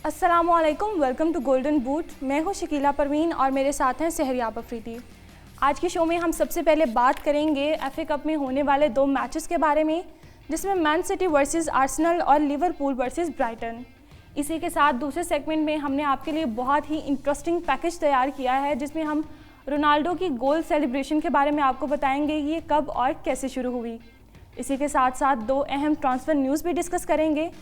अस्सलामुअलैकुम, welcome to golden boot. मैं हूँ शकीला परवीन और मेरे साथ हैं सहरियाब अफरीदी। आज के शो में हम सबसे पहले बात करेंगे एफए कप में होने वाले 2 मैचेस के बारे में, जिसमें मैन सिटी वर्सेस आर्सेनल और लिवरपूल वर्सेस ब्राइटन। इसी के साथ दूसरे सेगमेंट में हमने आपके लिए बहुत ही इंटरेस्टिंग पैकेज तैयार किया है, जिसमें हम रोनाल्डो की गोल सेलिब्रेशन के बारे में आपको बताएंगे ये कब और कैसे शुरू हुई। इसी के साथ साथ 2 अहम ट्रांसफ़र न्यूज़ भी डिस्कस करेंगे।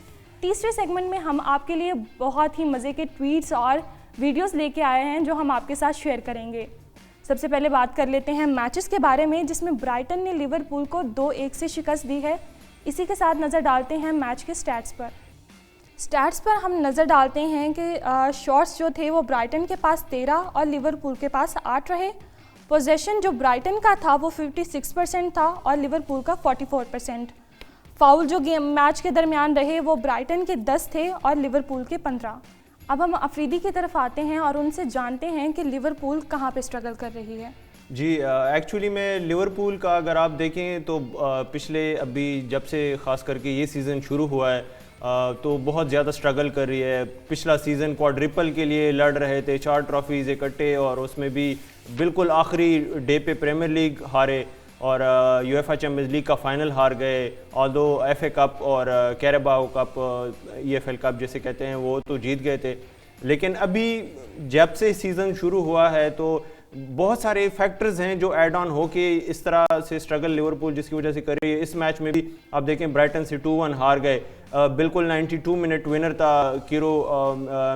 तीसरे सेगमेंट में हम आपके लिए बहुत ही मज़े के ट्वीट्स और वीडियोस लेके आए हैं जो हम आपके साथ शेयर करेंगे। सबसे पहले बात कर लेते हैं मैचेस के बारे में, जिसमें ब्राइटन ने लिवरपूल को 2-1 से शिकस्त दी है। इसी के साथ नज़र डालते हैं मैच के स्टैट्स पर हम नज़र डालते हैं कि शॉट्स जो थे वो ब्राइटन के पास 13 और लिवरपूल के पास 8 रहे। पोजेशन जो ब्राइटन का था वो 56% था और लिवरपूल का 44%। फाउल जो मैच के दरमियान रहे वो ब्राइटन के 10 थे और लिवरपूल के 15। अब हम अफरीदी की तरफ आते हैं और उनसे जानते हैं कि लिवरपूल कहाँ पे स्ट्रगल कर रही है। जी, एक्चुअली में लिवरपूल का अगर आप देखें तो पिछले अभी जब से ख़ास करके ये सीज़न शुरू हुआ है तो बहुत ज़्यादा स्ट्रगल कर रही है। पिछला सीज़न क्वाड्रिपल के लिए लड़ रहे थे, 4 ट्रॉफीज़ इकट्ठे, और उसमें भी बिल्कुल आखिरी डे पे प्रीमियर लीग हारे और यूएफए चैम्पियंस लीग का फाइनल हार गए। ऑल्दो एफए कप और कैराबाओ कप, ईएफएल कप जिसे कहते हैं, वो तो जीत गए थे। लेकिन अभी जब से सीज़न शुरू हुआ है तो बहुत सारे फैक्टर्स हैं जो ऐड ऑन हो के इस तरह से स्ट्रगल लिवरपूल जिसकी वजह से कर रही है। इस मैच में भी आप देखें ब्राइटन से 2-1 हार गए। बिल्कुल 92 मिनट विनर था कीरो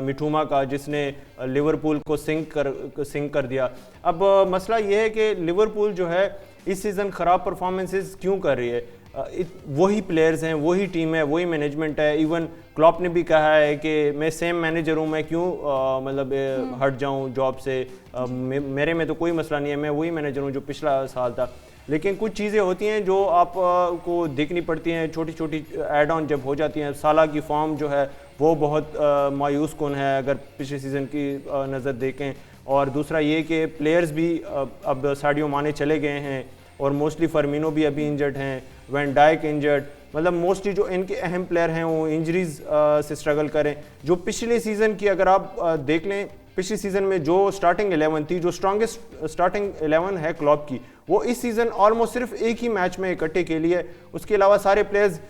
मिठूमा का, जिसने लिवरपूल को सिंक कर दिया। अब मसला ये है कि लिवरपूल जो है इस सीज़न ख़राब परफॉर्मेंसेस क्यों कर रही है। वही प्लेयर्स हैं, वही टीम है, वही मैनेजमेंट है। इवन क्लॉप ने भी कहा है कि मैं सेम मैनेजर हूँ, मैं क्यों हट जाऊँ जॉब से, मेरे में तो कोई मसला नहीं है, मैं वही मैनेजर हूँ जो पिछला साल था। लेकिन कुछ चीज़ें होती हैं जो आप को देखनी पड़ती हैं, छोटी छोटी एड ऑन जब हो जाती हैं। साला की फॉर्म जो है वो बहुत मायूस कुन है अगर पिछले सीज़न की नज़र देखें। और दूसरा ये कि प्लेयर्स भी अब साडियो माने चले गए हैं और मोस्टली फर्मिनो भी अभी इंजर्ड हैं, वैन डाइक इंजर्ड, मतलब मोस्टली जो इनके अहम प्लेयर हैं वो इंजरीज से स्ट्रगल करें। जो पिछले सीज़न की अगर आप देख लें, पिछले सीज़न में जो स्टार्टिंग 11 थी, जो स्ट्रॉन्गेस्ट स्टार्टिंग 11 है क्लॉप की, वो इस सीज़न ऑलमोस्ट सिर्फ एक ही मैच में इकट्ठे के लिए। उसके अलावा सारे प्लेयर्स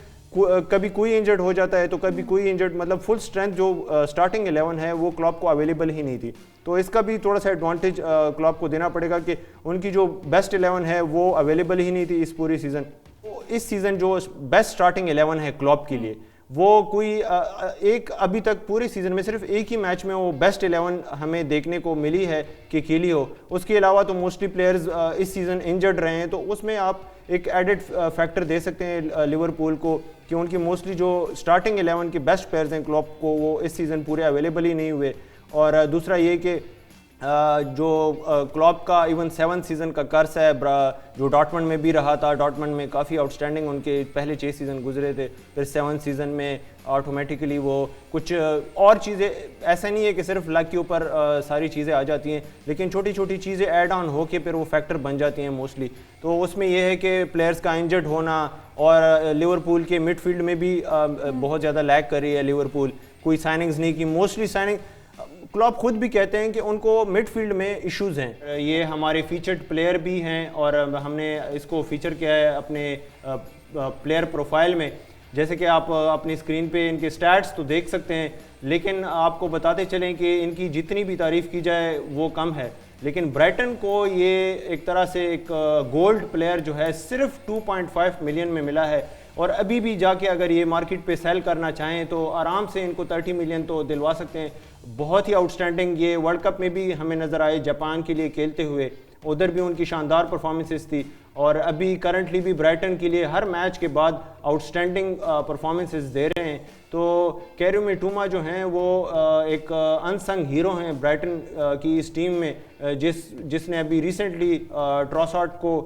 कभी कोई इंजर्ड हो जाता है तो कभी कोई इंजर्ड, मतलब फुल स्ट्रेंथ जो स्टार्टिंग 11 है वो क्लॉप को अवेलेबल ही नहीं थी। तो इसका भी थोड़ा सा एडवांटेज क्लॉप को देना पड़ेगा कि उनकी जो बेस्ट 11 है वो अवेलेबल ही नहीं थी इस पूरी सीज़न। इस सीज़न जो बेस्ट स्टार्टिंग 11 है क्लॉप के लिए, वो कोई एक अभी तक पूरे सीज़न में सिर्फ एक ही मैच में वो बेस्ट 11 हमें देखने को मिली है कि खेली हो। उसके अलावा तो मोस्टली प्लेयर्स इस सीज़न इंजर्ड रहे हैं, तो उसमें आप एक एडेड फैक्टर दे सकते हैं लिवरपूल को कि उनकी मोस्टली जो स्टार्टिंग 11 के बेस्ट प्लेयर्स हैं क्लॉप को, वो इस सीज़न पूरे अवेलेबल ही नहीं हुए। और दूसरा ये कि जो क्लॉप का इवन 7th सीज़न का कर्स है जो डॉर्टमंड में भी रहा था। डॉर्टमंड में काफ़ी आउटस्टैंडिंग उनके पहले 6 सीज़न गुजरे थे, फिर 7th सीज़न में ऑटोमेटिकली वो कुछ और चीज़ें, ऐसा नहीं है कि सिर्फ लक के ऊपर सारी चीज़ें आ जाती हैं, लेकिन छोटी छोटी चीज़ें ऐड ऑन हो के फिर वो फैक्टर बन जाती हैं मोस्टली। तो उसमें यह है कि प्लेयर्स का इंजर्ड होना, और लिवरपूल के मिडफील्ड में भी बहुत ज़्यादा लैग कर रही है लिवरपूल, कोई साइनिंग्स नहीं की। मोस्टली साइनिंग क्लॉप खुद भी कहते हैं कि उनको मिडफील्ड में इश्यूज़ हैं। ये हमारे फीचर्ड प्लेयर भी हैं और हमने इसको फीचर किया है अपने प्लेयर प्रोफाइल में। जैसे कि आप अपनी स्क्रीन पे इनके स्टैट्स तो देख सकते हैं, लेकिन आपको बताते चलें कि इनकी जितनी भी तारीफ़ की जाए वो कम है। लेकिन ब्राइटन को ये एक तरह से एक गोल्ड प्लेयर जो है सिर्फ 2.5 मिलियन में मिला है, और अभी भी जाके अगर ये मार्केट पे सेल करना चाहें तो आराम से इनको 30 मिलियन तो दिलवा सकते हैं। बहुत ही आउटस्टैंडिंग ये वर्ल्ड कप में भी हमें नज़र आए जापान के लिए खेलते हुए, उधर भी उनकी शानदार परफॉर्मेंसेस थी, और अभी करंटली भी ब्राइटन के लिए हर मैच के बाद आउटस्टैंडिंग परफॉर्मेंसेस दे रहे हैं। तो कैरो मिठूमा जो हैं वो एक अनसंग हीरो हैं ब्राइटन की इस टीम में, जिसने अभी रिसेंटली ट्रॉसॉट को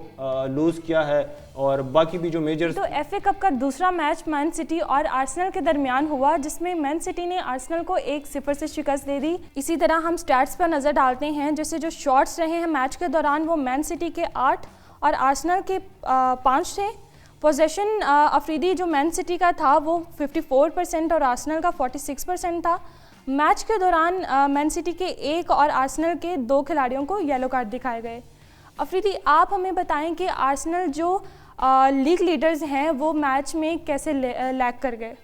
लूज़ किया है, और बाकी भी जो मेजर। तो एफए कप का दूसरा मैच मैन सिटी और आर्सेनल के दरमियान हुआ, जिसमें मैन सिटी ने आर्सेनल को 1-0 से शिकस्त दे दी। इसी तरह हम स्टैट्स पर नज़र डालते हैं, जैसे जो शॉट्स रहे हैं मैच के दौरान वो मैन सिटी के 8 और आर्सेनल के 5 थे। पोजेशन अफरीदी जो मैन सिटी का था वो 54% और आर्सेनल का 46% था। मैच के दौरान मैन सिटी के एक और आर्सेनल के 2 खिलाड़ियों को येलो कार्ड दिखाए गए। अफरीदी, आप हमें बताएं कि आर्सेनल जो लीग लीडर्स हैं वो मैच में कैसे लैग कर गए।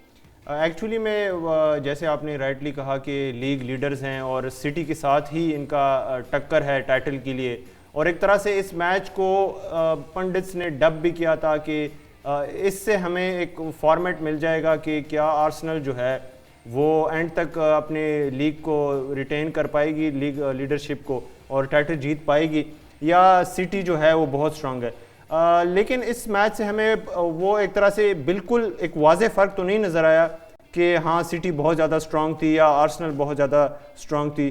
एक्चुअली में जैसे आपने राइटली कहा कि लीग लीडर्स हैं और सिटी के साथ ही इनका टक्कर है टाइटल के लिए, और एक तरह से इस मैच को पंडित्स ने डब भी किया था कि इससे हमें एक फॉर्मेट मिल जाएगा कि क्या आर्सेनल जो है वो एंड तक अपने लीग को रिटेन कर पाएगी, लीग लीडरशिप को, और टाइटल जीत पाएगी, या सिटी जो है वो बहुत स्ट्रांग है। लेकिन इस मैच से हमें वो एक तरह से बिल्कुल एक वाज़ेह फ़र्क तो नहीं नज़र आया कि हाँ सिटी बहुत ज़्यादा स्ट्रांग थी या आर्सेनल बहुत ज़्यादा स्ट्रांग थी।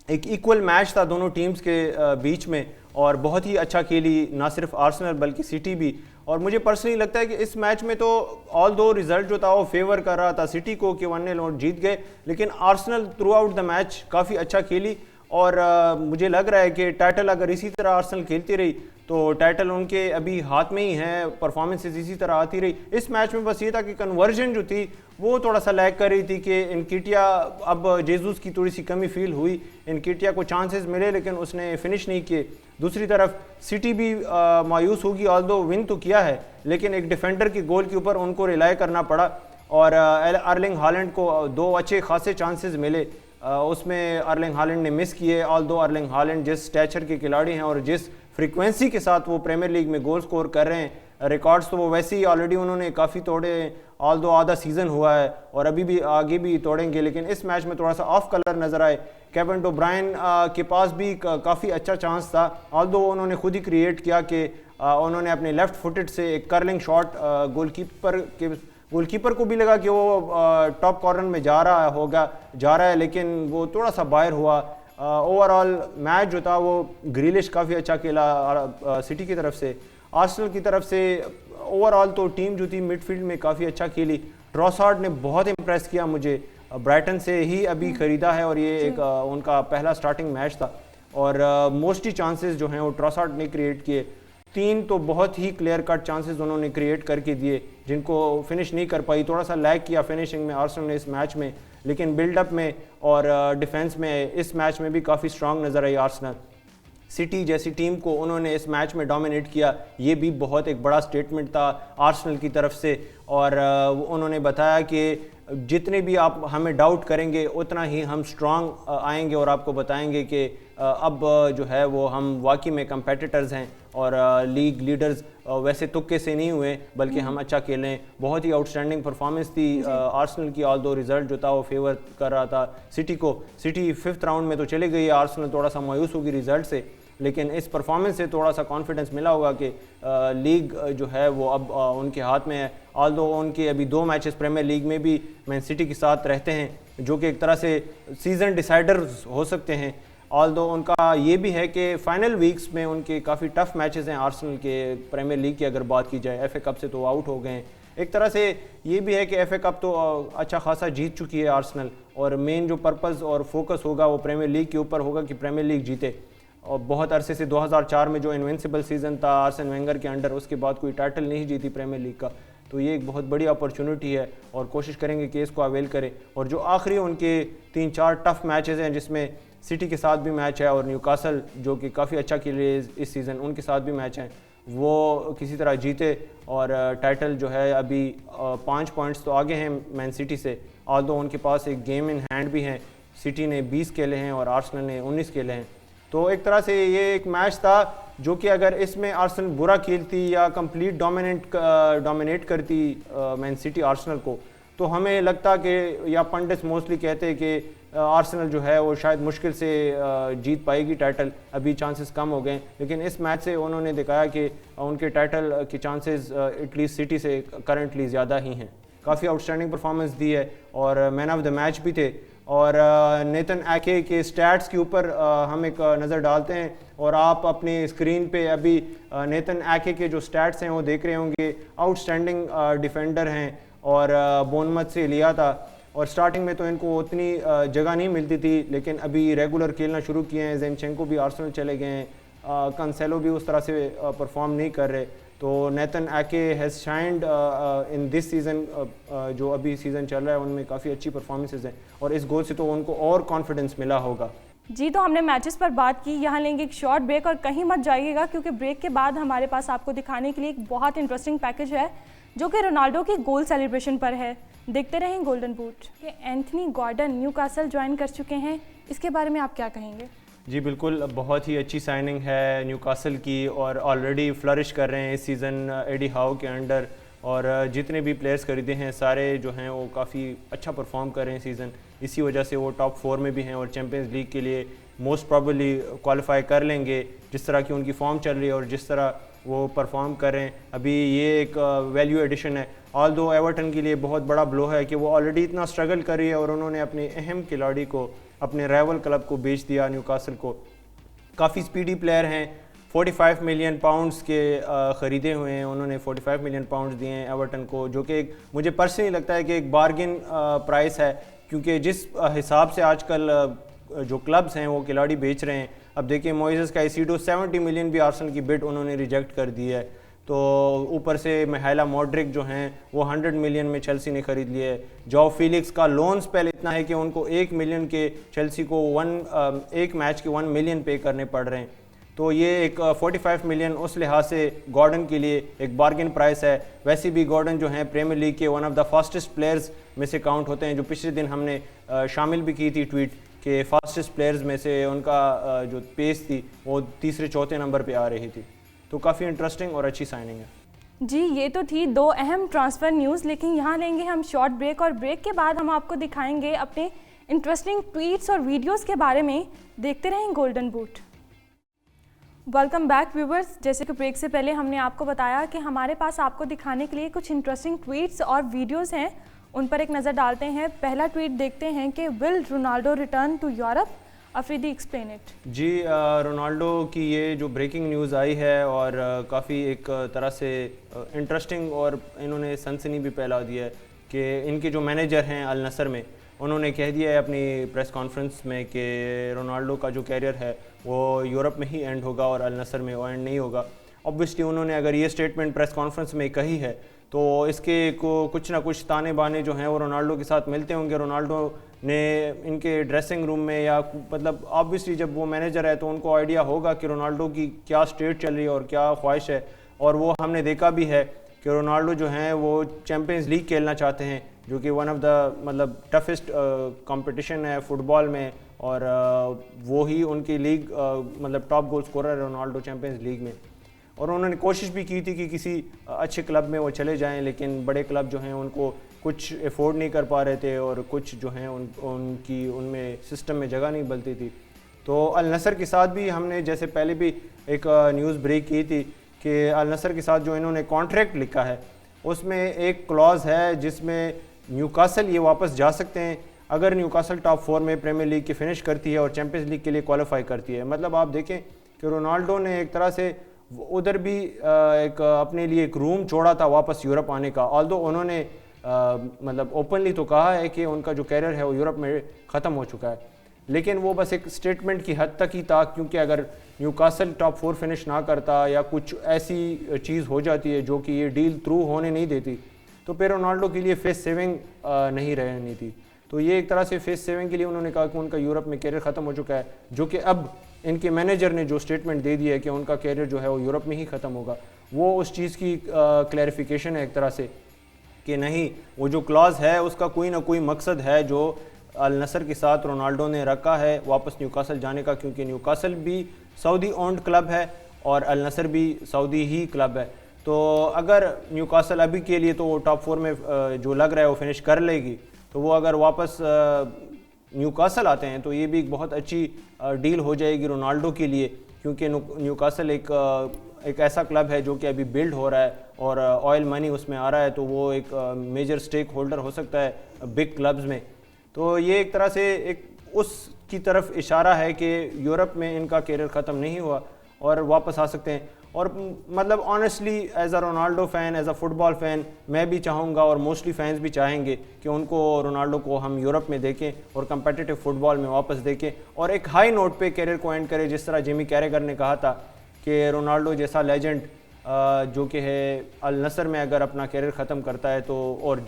एक इक्वल मैच था दोनों टीम्स के बीच में, और बहुत ही अच्छा खेली ना सिर्फ आर्सेनल बल्कि सिटी भी। और मुझे पर्सनली लगता है कि इस मैच में तो ऑल दो रिजल्ट जो था वो फेवर कर रहा था सिटी को कि 1-0 जीत गए, लेकिन Arsenal through out the match काफ़ी अच्छा खेली। और मुझे लग रहा है कि टाइटल अगर इसी तरह आर्सेनल खेलती रही तो टाइटल उनके अभी हाथ में ही है, परफॉर्मेंसेस इसी तरह आती रही। इस मैच में बस ये था कि कन्वर्जन जो थी वो थोड़ा सा लैग कर रही थी कि इनकिटिया, अब जेसूस की थोड़ी सी कमी फील हुई, इनकिटिया को चांसेस मिले लेकिन उसने फिनिश नहीं किए। दूसरी तरफ सिटी भी मायूस होगी, ऑल्दो विन तो किया है लेकिन एक डिफेंडर के गोल के ऊपर उनको रिलाई करना पड़ा, और अर्लिंग हालैंड को 2 अच्छे खासे चांसेस मिले, उसमें अर्लिंग हालैंड ने मिस किए। ऑल्दो अर्लिंग हालैंड जिस स्टैचर के खिलाड़ी हैं और जिस फ्रीक्वेंसी के साथ वो प्रीमियर लीग में गोल स्कोर कर रहे हैं, रिकॉर्ड्स तो वो वैसे ही ऑलरेडी उन्होंने काफ़ी तोड़े हैं, ऑल्दो आधा सीज़न हुआ है और अभी भी आगे भी तोड़ेंगे, लेकिन इस मैच में थोड़ा सा ऑफ कलर नज़र आए। केविन डे ब्रुयने के पास भी काफ़ी अच्छा चांस था, ऑल्दो उन्होंने खुद ही क्रिएट किया कि उन्होंने अपने लेफ्ट फुटेड से एक कर्लिंग शॉट गोलकीपर को भी लगा कि वो टॉप कॉर्नर में जा रहा है, लेकिन वो थोड़ा सा बाहर हुआ। ओवरऑल मैच जो था वो ग्रिलिश काफ़ी अच्छा खेला सिटी की तरफ से। आर्सेनल की तरफ से ओवरऑल तो टीम जो थी मिडफील्ड में काफ़ी अच्छा खेली। ट्रोसार्ड ने बहुत इंप्रेस किया मुझे, ब्राइटन से ही अभी ख़रीदा है और ये एक उनका पहला स्टार्टिंग मैच था, और मोस्टली चांसेस जो हैं वो ट्रोसार्ड ने क्रिएट किए। 3 तो बहुत ही क्लियर कट चांसेस उन्होंने क्रिएट करके दिए जिनको फिनिश नहीं कर पाई। थोड़ा सा लैग किया फिनिशिंग में आर्सेनल ने इस मैच में, लेकिन बिल्डअप में और डिफेंस में इस मैच में भी काफ़ी स्ट्रांग नज़र आई आर्सेनल। सिटी जैसी टीम को उन्होंने इस मैच में डोमिनेट किया, ये भी बहुत एक बड़ा स्टेटमेंट था आर्सेनल की तरफ से, और उन्होंने बताया कि जितने भी आप हमें डाउट करेंगे उतना ही हम स्ट्रांग आएंगे और आपको बताएंगे कि अब जो है वो हम वाकई में कंपेटिटर्स हैं और लीग लीडर्स वैसे तुक्के से नहीं हुए बल्कि हम अच्छा खेलें। बहुत ही आउटस्टैंडिंग परफॉर्मेंस थी आर्सेनल की, ऑल्दो रिजल्ट जो था वो फेवर कर रहा था सिटी को। सिटी 5th राउंड में तो चले गई, आर्सेनल थोड़ा सा मायूस होगी रिजल्ट से, लेकिन इस परफॉर्मेंस से थोड़ा सा कॉन्फिडेंस मिला होगा कि लीग जो है वो अब उनके हाथ में है। ऑल्दो उनके अभी 2 मैचेस प्रीमियर लीग में भी मैन सिटी के साथ रहते हैं जो कि एक तरह से सीज़न डिसाइडर्स हो सकते हैं। ऑल्दो उनका ये भी है कि फाइनल वीक्स में उनके काफ़ी टफ मैचेस हैं आर्सेनल के प्रीमियर लीग की अगर बात की जाए। FA कप से तो आउट हो गए हैं। एक तरह से ये भी है कि FA कप तो अच्छा खासा जीत चुकी है आर्सेनल, और मेन जो पर्पज़ और फोकस होगा वो प्रीमियर लीग के ऊपर होगा कि प्रीमियर लीग जीते। और बहुत अरसे से 2004 में जो इनविंसिबल सीज़न था आर्सेन वेंगर के अंडर, उसके बाद कोई टाइटल नहीं जीती प्रीमियर लीग का, तो ये एक बहुत बड़ी अपॉर्चुनिटी है और कोशिश करेंगे कि इसको अवेल करें। और जो आखिरी उनके 3-4 टफ मैचेस हैं जिसमें सिटी के साथ भी मैच है और न्यूकासल जो कि काफ़ी अच्छा खेले इस सीज़न, उनके साथ भी मैच हैं, वो किसी तरह जीते और टाइटल जो है अभी 5 पॉइंट्स तो आगे हैं मैन सिटी से, ऑल्दो उनके पास एक गेम इन हैंड भी है। सिटी ने 20 खेले हैं और आर्सेनल ने 19 खेले हैं। तो एक तरह से ये एक मैच था जो कि अगर इसमें आर्सेनल बुरा खेलती या कंप्लीट डोमिनेट करती मैन सिटी आर्सेनल को, तो हमें लगता कि, या पंडित मोस्टली कहते हैं कि आर्सेनल जो है वो शायद मुश्किल से जीत पाएगी टाइटल, अभी चांसेस कम हो गए। लेकिन इस मैच से उन्होंने दिखाया कि उनके टाइटल के चांसेस एटलीस्ट सिटी से करंटली ज़्यादा ही हैं। काफ़ी आउटस्टैंडिंग परफॉर्मेंस दी है और मैन ऑफ द मैच भी थे। और नेथन एके के स्टैट्स के ऊपर हम एक नज़र डालते हैं और आप अपनी स्क्रीन पे अभी नेथन एके के जो स्टैट्स हैं वो देख रहे होंगे। आउटस्टैंडिंग डिफेंडर हैं और बोर्नमथ से लिया था, और स्टार्टिंग में तो इनको उतनी जगह नहीं मिलती थी, लेकिन अभी रेगुलर खेलना शुरू किए हैं। ज़िंचेंको भी आर्सेनल चले गए हैं, कंसेलो भी उस तरह से परफॉर्म नहीं कर रहे, तो नेथन आके हैज़ शाइंड इन दिस सीज़न, जो अभी सीज़न चल रहा है उनमें काफ़ी अच्छी परफॉर्मेंसेज हैं और इस गोल से तो उनको और कॉन्फिडेंस मिला होगा। जी, तो हमने मैचेस पर बात की, यहाँ लेंगे एक शॉर्ट ब्रेक और कहीं मत जाइएगा क्योंकि ब्रेक के बाद हमारे पास आपको दिखाने के लिए एक बहुत इंटरेस्टिंग पैकेज है जो कि रोनाल्डो की गोल सेलिब्रेशन पर है। देखते रहें golden boot. Anthony Gordon Newcastle join कर चुके हैं, इसके बारे में आप क्या कहेंगे? जी बिल्कुल, बहुत ही अच्छी साइनिंग है न्यूकासल की और ऑलरेडी फ्लरिश कर रहे हैं इस सीज़न एडी हाउ के अंडर, और जितने भी प्लेयर्स खरीदे हैं सारे जो हैं वो काफ़ी अच्छा परफॉर्म कर रहे हैं सीज़न, इसी वजह से वो टॉप 4 में भी हैं और चैम्पियंस लीग के लिए मोस्ट प्रॉबली क्वालिफाई कर लेंगे। जिस तरह की उनकी फॉर्म चल रही है और जिस तरह वो परफॉर्म कर रहे हैं अभी, ये एक वैल्यू एडिशन है। ऑल दो एवर्टन के लिए बहुत बड़ा ब्लो है कि वो ऑलरेडी इतना स्ट्रगल कर रही है और उन्होंने अपने अहम खिलाड़ी को, अपने राइवल क्लब को बेच दिया न्यूकासल को। काफ़ी स्पीडी प्लेयर हैं, 45 मिलियन पाउंड्स के ख़रीदे हुए हैं उन्होंने, 45 मिलियन पाउंड्स दिए हैं एवर्टन को, जो कि मुझे पर्सनली लगता है कि एक बार्गिन प्राइस है, क्योंकि जिस हिसाब से आजकल जो क्लब्स हैं वो खिलाड़ी बेच रहे हैं। अब देखिए मोइसेस काइसेडो 70 मिलियन भी आर्सेनल की बिड उन्होंने रिजेक्ट कर दी है, तो ऊपर से मिहाइला मॉड्रिक जो हैं वो 100 मिलियन में चेल्सी ने ख़रीद लिए है। जॉ फिलिक्स का लोन स्पेल इतना है कि उनको 1 मिलियन के चेल्सी को एक मैच के 1 मिलियन पे करने पड़ रहे हैं। तो ये एक 45 मिलियन उस लिहाज से गॉर्डन के लिए एक बार्गेन प्राइस है। वैसे भी गॉर्डन जो हैं प्रीमियर लीग के one of the fastest players में से काउंट होते हैं, जो पिछले दिन हमने शामिल भी की थी ट्वीट के फास्टेस्ट प्लेयर्स में से उनका जो पेस थी वो तीसरे चौथे नंबर पे आ रही थी। तो काफ़ी इंटरेस्टिंग और अच्छी साइनिंग है। जी, ये तो थी 2 अहम ट्रांसफ़र न्यूज़, लेकिन यहाँ लेंगे हम शॉर्ट ब्रेक और ब्रेक के बाद हम आपको दिखाएंगे अपने इंटरेस्टिंग ट्वीट्स और वीडियोस के बारे में। देखते रहें golden boot. Welcome back viewers. जैसे कि ब्रेक से पहले हमने आपको बताया कि हमारे पास आपको दिखाने के लिए कुछ इंटरेस्टिंग ट्वीट्स और वीडियोज़ हैं, उन पर एक नज़र डालते हैं। पहला ट्वीट देखते हैं कि will Ronaldo return to Europe, Afridi explain it. जी, रोनाल्डो की ये जो ब्रेकिंग न्यूज़ आई है और काफ़ी एक तरह से इंटरेस्टिंग और इन्होंने सनसनी भी फैला दी है कि इनके जो मैनेजर हैं अल नसर में, उन्होंने कह दिया है अपनी प्रेस कॉन्फ्रेंस में कि रोनाल्डो का जो कैरियर है वो यूरोप में ही एंड होगा और अल नसर में वो एंड नहीं होगा। ऑब्वियसली उन्होंने अगर ये स्टेटमेंट प्रेस कॉन्फ्रेंस में कही है तो इसके को कुछ ना कुछ ताने बाने जो हैं वो रोनाल्डो के साथ मिलते होंगे। रोनाल्डो ने इनके ड्रेसिंग रूम में या मतलब ऑब्वियसली जब वो मैनेजर है तो उनको आइडिया होगा कि रोनाल्डो की क्या स्टेट चल रही है और क्या ख्वाहिश है, और वो हमने देखा भी है कि रोनाल्डो जो हैं वो चैम्पियंस लीग खेलना चाहते हैं, जो कि वन ऑफ द मतलब टफेस्ट कंपटीशन है फुटबॉल में, और वो ही उनकी लीग मतलब टॉप गोल स्कोरर है रोनाल्डो चैम्पियंस लीग में। और उन्होंने कोशिश भी की थी कि किसी अच्छे क्लब में वो चले जाएं, लेकिन बड़े क्लब जो हैं उनको कुछ अफोर्ड नहीं कर पा रहे थे और कुछ जो हैं उनकी उनमें सिस्टम में जगह नहीं बलती थी। तो अल नसर के साथ भी हमने जैसे पहले भी एक न्यूज़ ब्रेक की थी कि अल नसर के साथ जो इन्होंने कॉन्ट्रैक्ट लिखा है उसमें एक क्लॉज है जिसमें न्यूकासल ये वापस जा सकते हैं अगर न्यूकासल टॉप 4 में प्रीमियर लीग की फिनिश करती है और चैम्पियंस लीग के लिए क्वालिफाई करती है। मतलब आप देखें कि रोनाल्डो ने एक तरह से उधर भी एक अपने लिए एक रूम छोड़ा था वापस यूरोप आने का। ऑल्दो उन्होंने मतलब ओपनली तो कहा है कि उनका जो कैरियर है वो यूरोप में ख़त्म हो चुका है, लेकिन वो बस एक स्टेटमेंट की हद तक ही था, क्योंकि अगर न्यूकासल टॉप 4 फिनिश ना करता या कुछ ऐसी चीज़ हो जाती है जो कि ये डील थ्रू होने नहीं देती तो फिर रोनाल्डो के लिए फेस सेविंग नहीं रहनी थी। तो ये एक तरह से फेस सेविंग के लिए उन्होंने कहा कि उनका यूरोप में कैरियर ख़त्म हो चुका है, जो कि अब इनके मैनेजर ने जो स्टेटमेंट दे दी है कि उनका कैरियर जो है वो यूरोप में ही ख़त्म होगा, वो उस चीज़ की क्लैरिफिकेशन है एक तरह से कि नहीं, वो जो क्लॉज है उसका कोई ना कोई मकसद है जो अल नसर के साथ रोनाल्डो ने रखा है वापस न्यूकासल जाने का, क्योंकि न्यूकासल भी सऊदी ओन्ड क्लब है और अल नसर भी सऊदी ही क्लब है। तो अगर न्यूकासल अभी के लिए तो वो टॉप 4 में जो लग रहा है वो फिनिश कर लेगी, तो वो अगर वापस न्यूकासल आते हैं तो ये भी एक बहुत अच्छी डील हो जाएगी रोनाल्डो के लिए, क्योंकि न्यूकासल एक ऐसा क्लब है जो कि अभी बिल्ड हो रहा है और ऑयल मनी उसमें आ रहा है, तो वो एक मेजर स्टेक होल्डर हो सकता है बिग क्लब्स में। तो ये एक तरह से एक उसकी तरफ इशारा है कि यूरोप में इनका कैरियर ख़त्म नहीं हुआ और वापस आ सकते हैं। और मतलब honestly as a Ronaldo fan, as a football fan, मैं भी चाहूँगा और मोस्टली फैंस भी चाहेंगे कि उनको रोनाल्डो को हम यूरोप में देखें और कम्पिटिटिव फुटबॉल में वापस देखें और एक हाई नोट पे कैरियर को एंड करें, जिस तरह जिमी कैरेगर ने कहा था कि रोनाल्डो जैसा लेजेंड जो कि है अल नसर में अगर अपना करियर ख़त्म करता है तो, और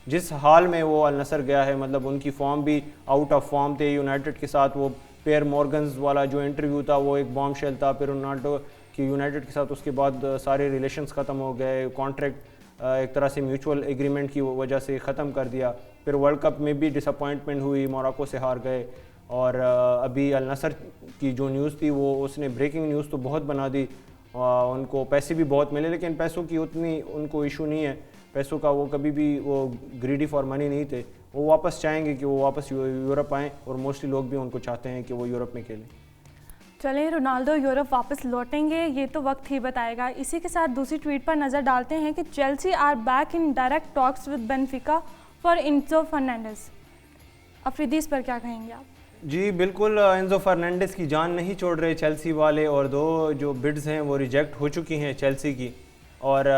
जिस हाल में वो अल नसर गया है, मतलब उनकी फॉर्म भी आउट ऑफ फॉर्म थे यूनाइटेड के साथ। वो पेयर मॉर्गन्स वाला जो इंटरव्यू था वो एक बॉम्ब शेल था, फिर रोनाल्डो की यूनाइटेड के साथ उसके बाद सारे रिलेशंस ख़त्म हो गए, कॉन्ट्रैक्ट एक तरह से म्यूचुअल एग्रीमेंट की वजह से ख़त्म कर दिया। फिर वर्ल्ड कप में भी डिसअपॉइंटमेंट हुई, मोरक्को से हार गए। और अभी अल नसर की जो न्यूज़ थी वो उसने ब्रेकिंग न्यूज़ तो बहुत बना दी, उनको पैसे भी बहुत मिले, लेकिन पैसों की उतनी उनको इशू नहीं है, पैसों का वो कभी भी वो ग्रीडी फॉर मनी नहीं थे। वो वापस चाहेंगे कि वो वापस यूरोप आएँ, और मोस्टली लोग भी उनको चाहते हैं कि वो यूरोप में खेलें। चलें, रोनाल्डो यूरोप वापस लौटेंगे ये तो वक्त ही बताएगा। इसी के साथ दूसरी ट्वीट पर नज़र डालते हैं कि Chelsea are back in direct talks with Benfica for Enzo Fernandez. Afridi, इस पर क्या कहेंगे आप? जी बिल्कुल, एंजो फर्नांडिस की जान नहीं छोड़ रहे चेल्सी वाले, और 2 जो बिड्स हैं वो रिजेक्ट हो चुकी हैं चेल्सी की। और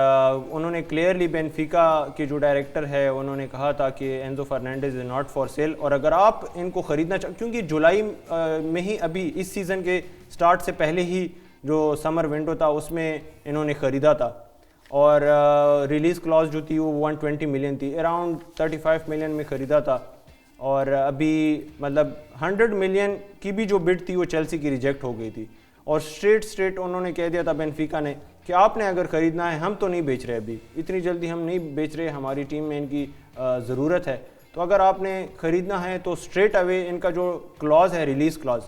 उन्होंने क्लियरली बेनफिका के जो डायरेक्टर है उन्होंने कहा था कि Enzo Fernandez is not for sale, और अगर आप इनको ख़रीदना क्योंकि जुलाई में ही अभी इस सीज़न के स्टार्ट से पहले ही जो समर विंडो था उसमें इन्होंने ख़रीदा था, और रिलीज़ क्लॉज जो थी वो 120 मिलियन थी, अराउंड 35 मिलियन में ख़रीदा था। और अभी मतलब 100 मिलियन की भी जो बिड थी वो चेल्सी की रिजेक्ट हो गई थी, और स्ट्रेट उन्होंने कह दिया था बेनफिका ने कि आपने अगर ख़रीदना है, हम तो नहीं बेच रहे, अभी इतनी जल्दी हम नहीं बेच रहे, हमारी टीम में इनकी ज़रूरत है, तो अगर आपने ख़रीदना है तो स्ट्रेट अवे इनका जो क्लॉज है, रिलीज़ क्लॉज,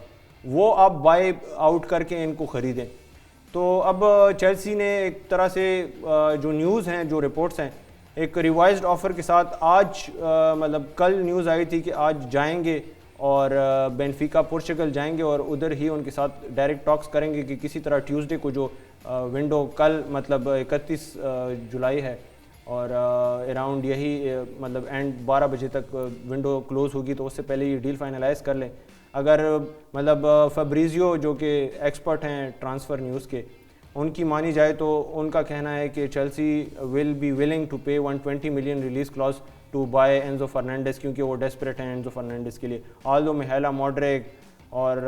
वो आप बाय आउट करके इनको ख़रीदें। तो अब चेल्सी ने एक तरह से जो न्यूज़ हैं, जो रिपोर्ट्स हैं, एक रिवाइज्ड ऑफ़र के साथ आज मतलब कल न्यूज़ आई थी कि आज जाएंगे और बेनफिका पोर्चुगल जाएंगे और उधर ही उनके साथ डायरेक्ट टॉक्स करेंगे कि किसी तरह ट्यूसडे को जो विंडो कल मतलब 31 जुलाई है, और अराउंड यही मतलब एंड 12 बजे तक विंडो क्लोज़ होगी, तो उससे पहले ये डील फाइनलाइज कर लें। अगर मतलब फैब्रिजियो जो कि एक्सपर्ट हैं ट्रांसफ़र न्यूज़ के, उनकी मानी जाए तो उनका कहना है कि Chelsea will be willing to pay 120 million release clause to buy Enzo Fernandez, क्योंकि वो डेस्परेट हैं एंजो फर्नांडिस के लिए। आल्दो मिहेला मॉड्रिक और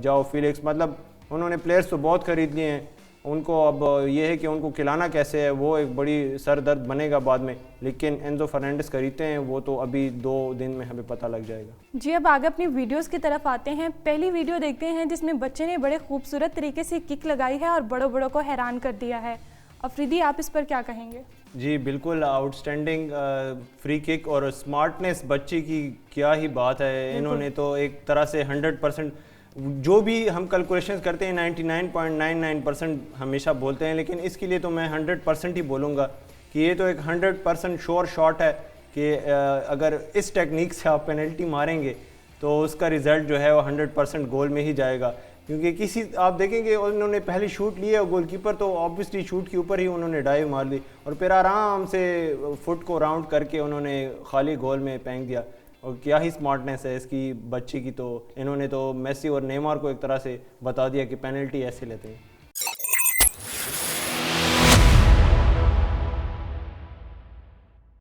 जाओ फिलिक्स, मतलब उन्होंने प्लेयर्स तो बहुत ख़रीद लिए हैं, उनको अब ये है कि उनको खिलाना कैसे है वो एक बड़ी सर दर्द बनेगा बाद में, लेकिन एंजो फर्नांडिस खरीदते हैं वो तो अभी 2 दिन में हमें पता लग जाएगा। जी, अब आगे अपनी वीडियोस की तरफ आते हैं। पहली वीडियो देखते हैं जिसमें बच्चे ने बड़े खूबसूरत तरीके से किक लगाई है और बड़ों बड़ों को हैरान कर दिया है। अफरीदी, आप इस पर क्या कहेंगे? जी बिल्कुल, आउटस्टैंडिंग फ्री किक और स्मार्टनेस बच्चे की क्या ही बात है। इन्होंने तो एक तरह से 100% जो भी हम कैलकुलेशंस करते हैं 99.99% हमेशा बोलते हैं, लेकिन इसके लिए तो मैं 100% ही बोलूँगा कि ये तो एक 100% श्योर शॉट है कि अगर इस टेक्निक से आप पेनल्टी मारेंगे तो उसका रिज़ल्ट जो है वो 100% गोल में ही जाएगा। क्योंकि किसी आप देखेंगे उन्होंने पहले शूट लिया, गोलकीपर तो ऑब्वियसली शूट के ऊपर ही उन्होंने डाइव मार दी और फिर आराम से फुट को राउंड करके उन्होंने खाली गोल में फेंक दिया। और क्या ही स्मार्टनेस है इसकी बच्ची की। तो इन्होंने तो मेसी और नेमार को एक तरह से बता दिया कि पेनल्टी ऐसे लेते हैं।